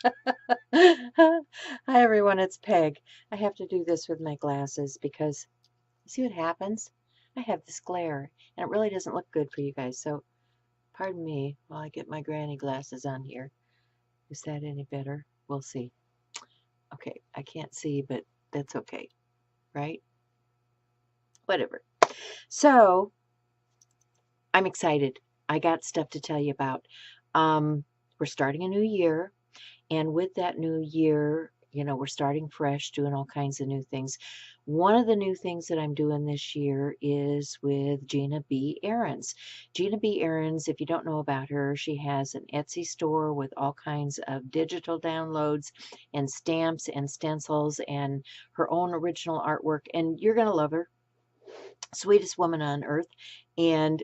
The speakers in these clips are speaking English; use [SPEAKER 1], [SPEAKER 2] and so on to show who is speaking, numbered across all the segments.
[SPEAKER 1] Hi everyone, it's Peg. I have to do this with my glasses because see what happens? I have this glare and it really doesn't look good for you guys. So pardon me while I get my granny glasses on here. Is that any better? We'll see. Okay, I can't see, but that's okay, right? Whatever. So I'm excited. I got stuff to tell you about. We're starting a new year. And with that new year, we're starting fresh, doing all kinds of new things. One of the new things that I'm doing this year is with Gina B. Ahrens. Gina B. Ahrens, if you don't know about her, she has an Etsy store with all kinds of digital downloads and stamps and stencils and her own original artwork. And you're going to love her. Sweetest woman on earth. And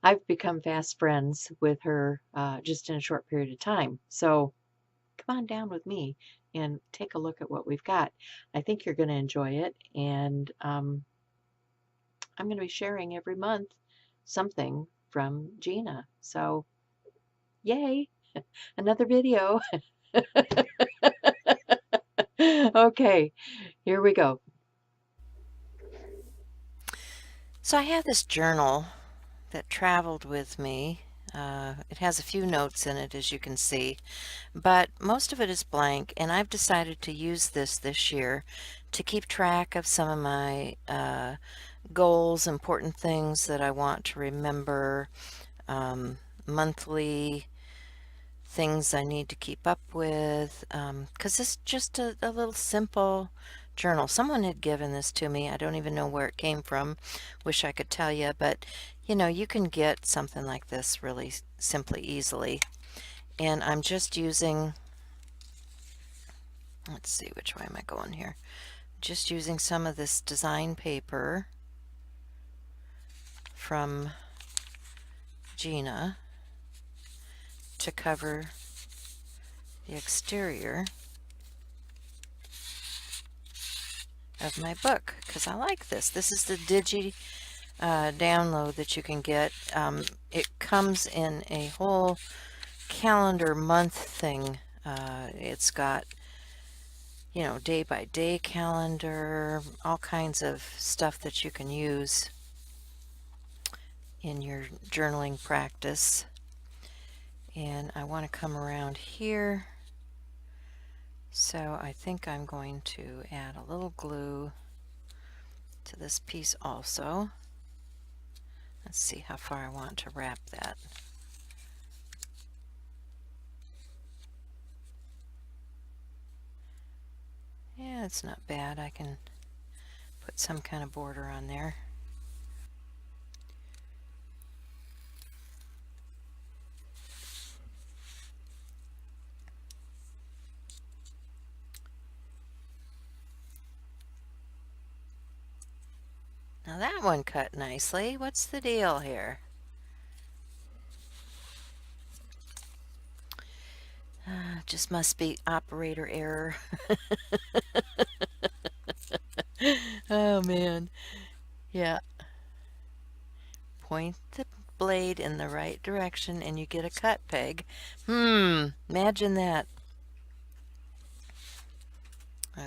[SPEAKER 1] I've become fast friends with her just in a short period of time. So come on down with me and take a look at what we've got. I think you're going to enjoy it. And I'm going to be sharing every month something from Gina. So, yay, another video. Okay, here we go.
[SPEAKER 2] So I have this journal that traveled with me. It has a few notes in it, as you can see, but most of it is blank, and I've decided to use this year to keep track of some of my goals, important things that I want to remember, monthly things I need to keep up with, because it's just a little simple journal. Someone had given this to me. I don't even know where it came from. Wish I could tell you, but you can get something like this really simply, easily. And I'm just using, let's see, which way am I going here? Just using some of this design paper from Gina to cover the exterior of my book, because I like this. This is the Digi download that you can get. It comes in a whole calendar month thing. It's got, day by day calendar, all kinds of stuff that you can use in your journaling practice. And I want to come around here. So I think I'm going to add a little glue to this piece also. Let's see how far I want to wrap that. Yeah, it's not bad. I can put some kind of border on there. Now that one cut nicely. What's the deal here? Just must be operator error. Oh man. Yeah. Point the blade in the right direction and you get a cut peg. Imagine that.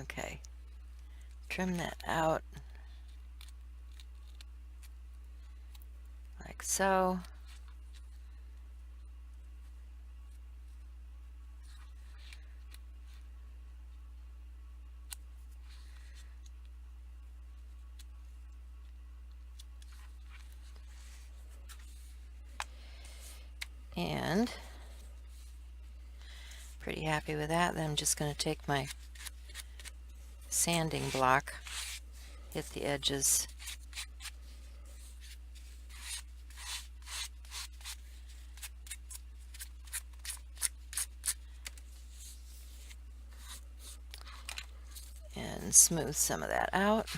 [SPEAKER 2] Okay. Trim that out. Like so. And pretty happy with that. Then I'm just going to take my sanding block, hit the edges. And smooth some of that out.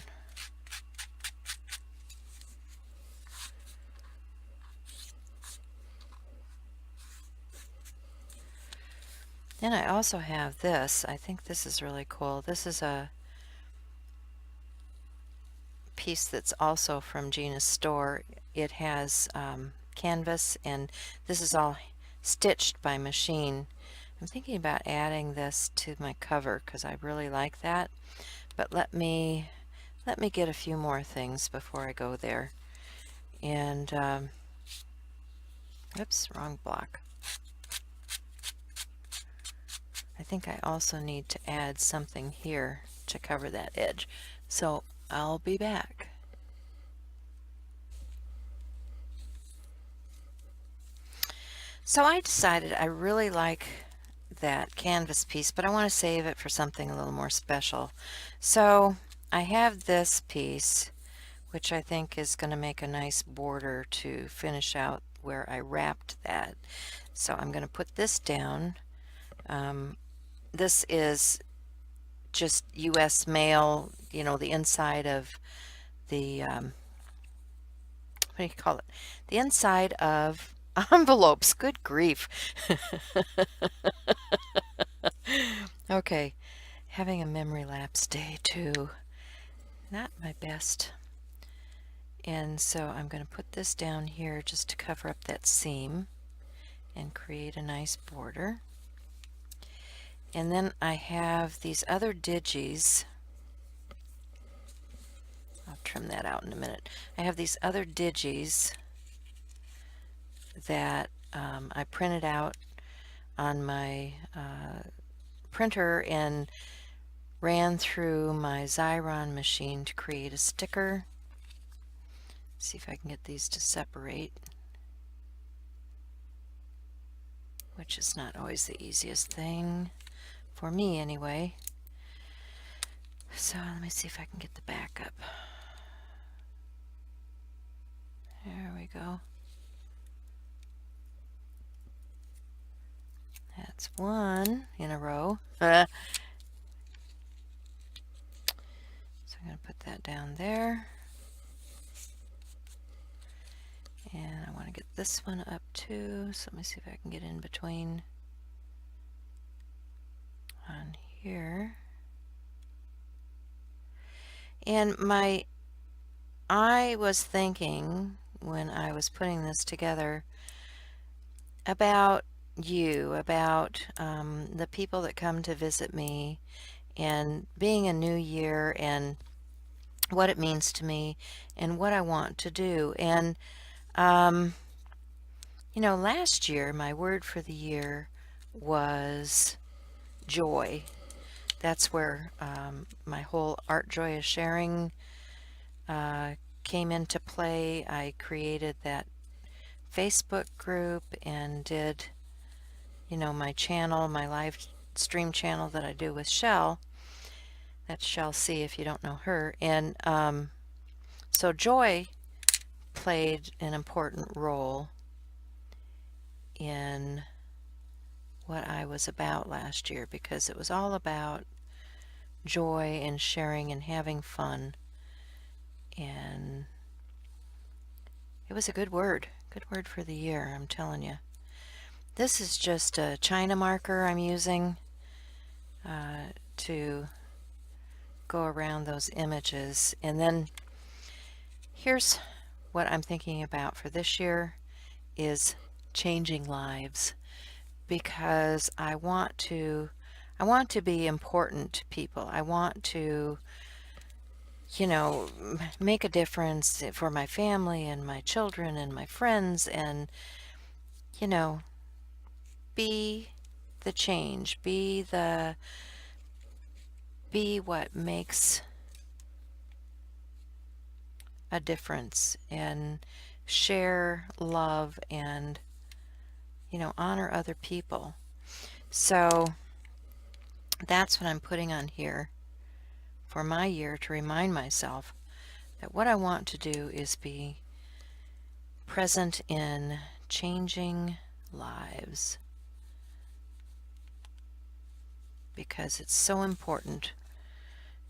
[SPEAKER 2] Then I also have this. I think this is really cool. This is a piece that's also from Gina's store. It has canvas, and this is all stitched by machine. I'm thinking about adding this to my cover because I really like that. But let me get a few more things before I go there. And oops, wrong block. I think I also need to add something here to cover that edge. So I'll be back. So I decided I really like that canvas piece, but I want to save it for something a little more special. So I have this piece, which I think is going to make a nice border to finish out where I wrapped that. So I'm going to put this down. This is just U.S. mail, you know, the inside of the, what do you call it? The inside of envelopes. Good grief. Okay, having a memory lapse day too. Not my best. And so I'm going to put this down here just to cover up that seam and create a nice border. And then I have these other digis. I'll trim that out in a minute. I have these other digis that I printed out on my printer and ran through my Xyron machine to create a sticker. See if I can get these to separate, which is not always the easiest thing for me anyway. So let me see if I can get the back up. There we go. That's one in a row. So I'm going to put that down there. And I want to get this one up too. So let me see if I can get in between on here. And I was thinking when I was putting this together about you, about the people that come to visit me, and being a new year and what it means to me and what I want to do. And you know, last year my word for the year was joy. That's where my whole Art Joy is Sharing came into play. I created that Facebook group and did, you know, my channel, my live stream channel that I do with Shell. That's Shell C if you don't know her. And so joy played an important role in what I was about last year, because it was all about joy and sharing and having fun. And it was a good word for the year, I'm telling you. This is just a China marker I'm using to go around those images. And then here's what I'm thinking about for this year is changing lives, because I want to be important to people. I want to, you know, make a difference for my family and my children and my friends, and, you know, be the change, be what makes a difference, and share love and, you know, honor other people. So that's what I'm putting on here for my year, to remind myself that what I want to do is be present in changing lives, because it's so important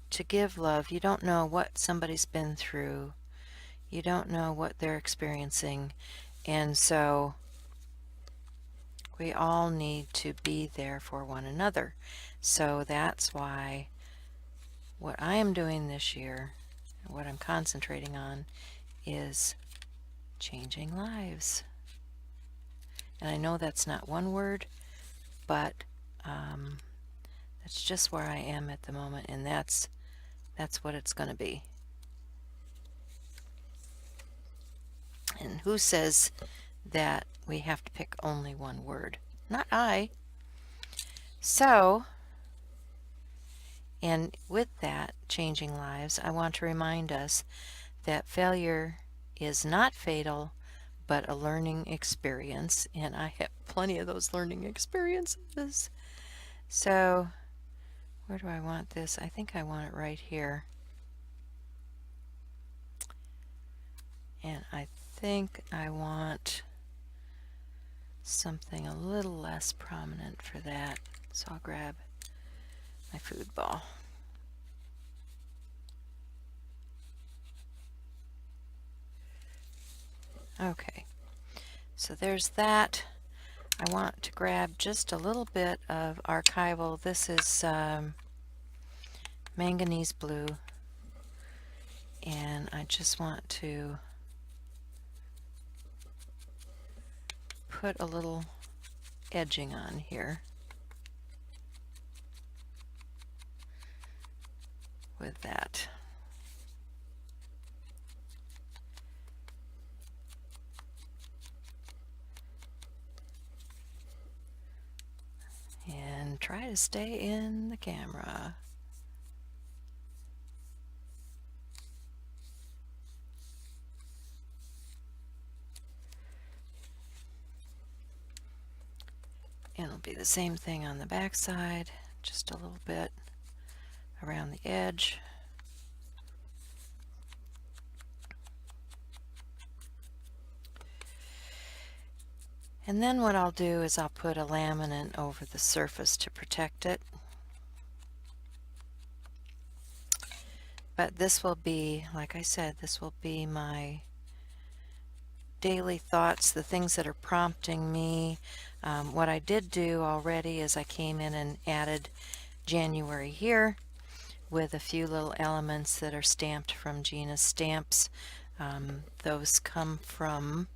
[SPEAKER 2] to give love. You don't know what somebody's been through. You don't know what they're experiencing. And so we all need to be there for one another. So that's why what I am doing this year, what I'm concentrating on, is changing lives. And I know that's not one word, but That's just where I am at the moment, and that's what it's going to be. And who says that we have to pick only one word? Not I. So, and with that, changing lives, I want to remind us that failure is not fatal, but a learning experience, and I have plenty of those learning experiences. So, where do I want this? I think I want it right here. And I think I want something a little less prominent for that. So I'll grab my food ball. Okay, so there's that. I want to grab just a little bit of archival. This is manganese blue, and I just want to put a little edging on here with that. And try to stay in the camera. And it'll be the same thing on the back side, just a little bit around the edge. And then what I'll do is I'll put a laminate over the surface to protect it. But this will be, like I said, this will be my daily thoughts, the things that are prompting me. What I did do already is I came in and added January here with a few little elements that are stamped from Gina's Stamps. Those come from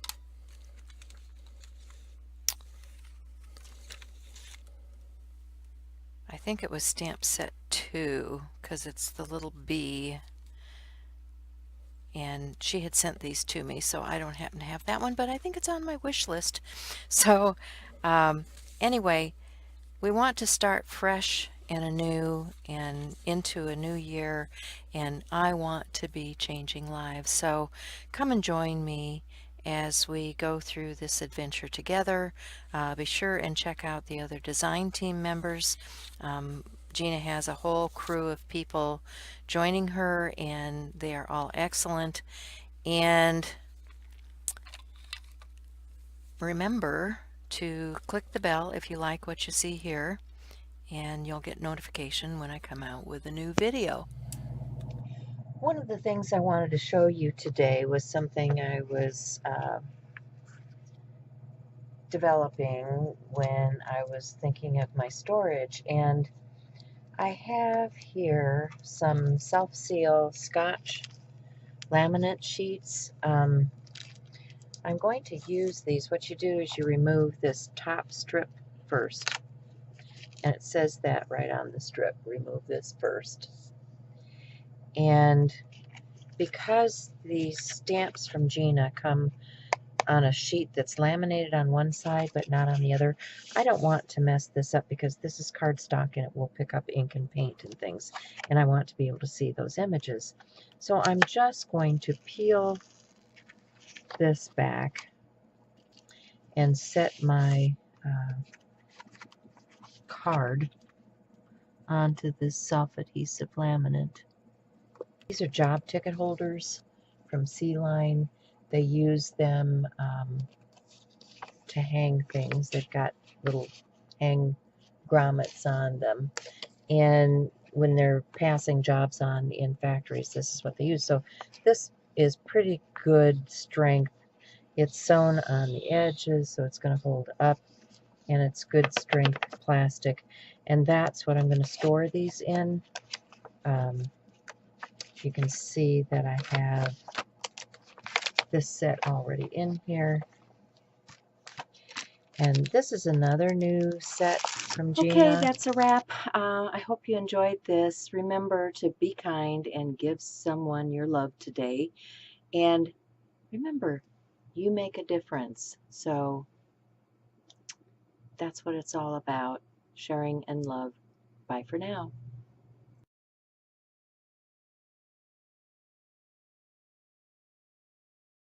[SPEAKER 2] I think it was stamp set 2 because it's the little bee, and she had sent these to me, so I don't happen to have that one, but I think it's on my wish list. So anyway, we want to start fresh and anew and into a new year, and I want to be changing lives. So come and join me as we go through this adventure together. Be sure and check out the other design team members. Gina has a whole crew of people joining her, and they are all excellent. And remember to click the bell if you like what you see here, and you'll get notification when I come out with a new video.
[SPEAKER 1] One of the things I wanted to show you today was something I was developing when I was thinking of my storage, and I have here some self-seal Scotch laminate sheets. I'm going to use these. What you do is you remove this top strip first, and it says that right on the strip, remove this first. And because these stamps from Gina come on a sheet that's laminated on one side but not on the other, I don't want to mess this up because this is cardstock and it will pick up ink and paint and things, and I want to be able to see those images. So I'm just going to peel this back and set my card onto this self-adhesive laminate. These are job ticket holders from Sea Line. They use them to hang things. They've got little hang grommets on them. And when they're passing jobs on in factories, this is what they use. So this is pretty good strength. It's sewn on the edges, so it's going to hold up, and it's good strength plastic. And that's what I'm going to store these in. You can see that I have this set already in here. And this is another new set
[SPEAKER 3] from
[SPEAKER 1] Okay,
[SPEAKER 3] Gina.
[SPEAKER 1] that's a wrap. I hope you enjoyed this. Remember to be kind and give someone your love today. And remember, you make a difference. So that's what it's all about, sharing and love. Bye for now.